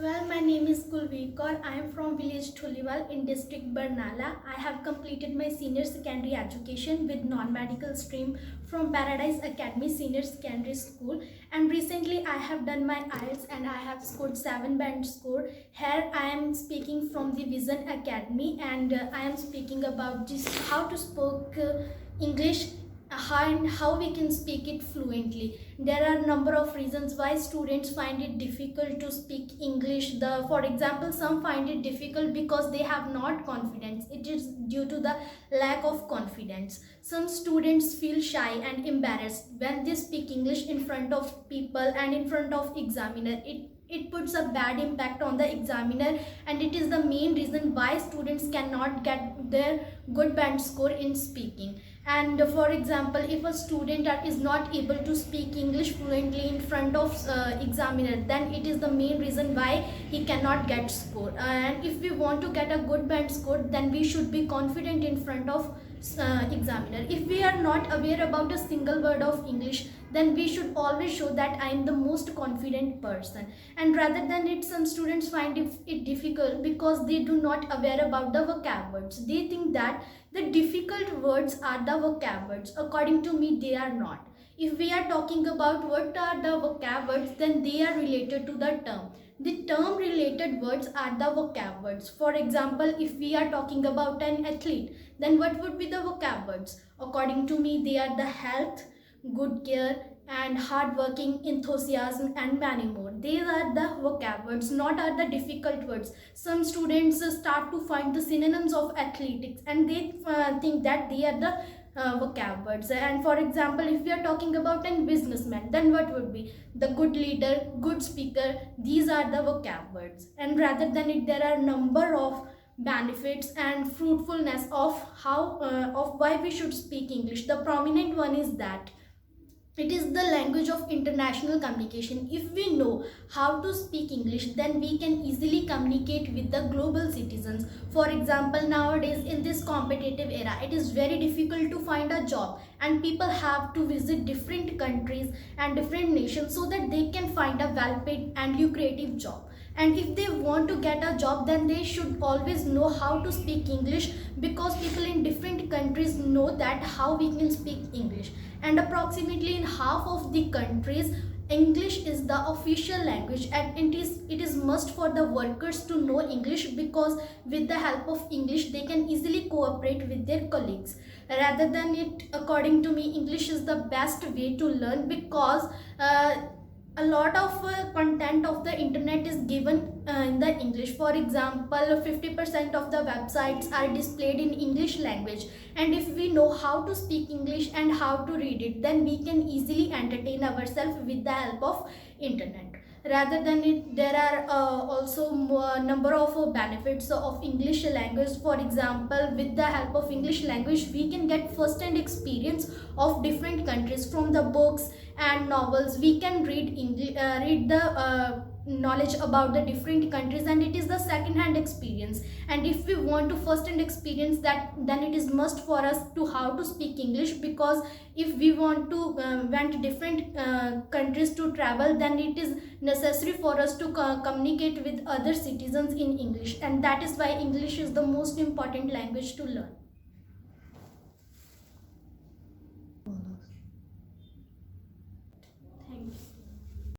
Well, my name is Kulveer Kaur. I am from village Thuliwal in district Barnala. I have completed my senior secondary education with non-medical stream from Paradise Academy Senior Secondary School, and recently I have done my IELTS and I have scored 7 band score. Here I am speaking from the Vision Academy, and I am speaking about just how to speak English, how we can speak it fluently. There are a number of reasons why students find it difficult to speak English. For example, some find it difficult because they have not confidence. It is due to the lack of confidence. Some students feel shy and embarrassed when they speak English in front of people and in front of examiner. It puts a bad impact on the examiner, and it is the main reason why students cannot get their good band score in speaking. And for example, if a student is not able to speak English fluently in front of examiner, then it is the main reason why he cannot get score. And if we want to get a good band score, then we should be confident in front of examiner. If we are not aware about a single word of English, then we should always show that I am the most confident person. And rather than it, some students find it difficult because they do not aware about the vocab words. They think that the difficult words are the vocab words. According to me, they are not. If we are talking about what are the vocab words, then they are related to the term. The term related words are the vocab words. For example, if we are talking about an athlete, then what would be the vocab words? According to me, they are the health, good care, and hardworking, enthusiasm, and many more. These are the vocab words, not are the difficult words. Some students start to find the synonyms of athletics, and they think that they are the vocab words. And for example, if we are talking about a businessman, then what would be the good leader, good speaker? These are the vocab words. And rather than it, there are number of benefits and fruitfulness of how of why we should speak English. The prominent one is that it is the language of international communication. If we know how to speak English, then we can easily communicate with the global citizens. For example, nowadays in this competitive era, it is very difficult to find a job, and people have to visit different countries and different nations so that they can find a well-paid and lucrative job. And if they want to get a job, then they should always know how to speak English, because people in different countries know that how we can speak English. And approximately in half of the countries, English is the official language, and it is must for the workers to know English, because with the help of English they can easily cooperate with their colleagues. Rather than it, according to me, English is the best way to learn, because a lot of content of the internet is given in the English. For example, 50% of the websites are displayed in English language, and if we know how to speak English and how to read it, then we can easily entertain ourselves with the help of internet. Rather than it, there are also number of benefits of English language. For example, with the help of English language, we can get first-hand experience of different countries from the books and novels. We can read the knowledge about the different countries, and it is the second-hand experience. And if we want to first-hand experience that, then it is must for us to how to speak English, because if we want to went to different countries to travel, then it is necessary for us to communicate with other citizens in English, and that is why English is the most important language to learn.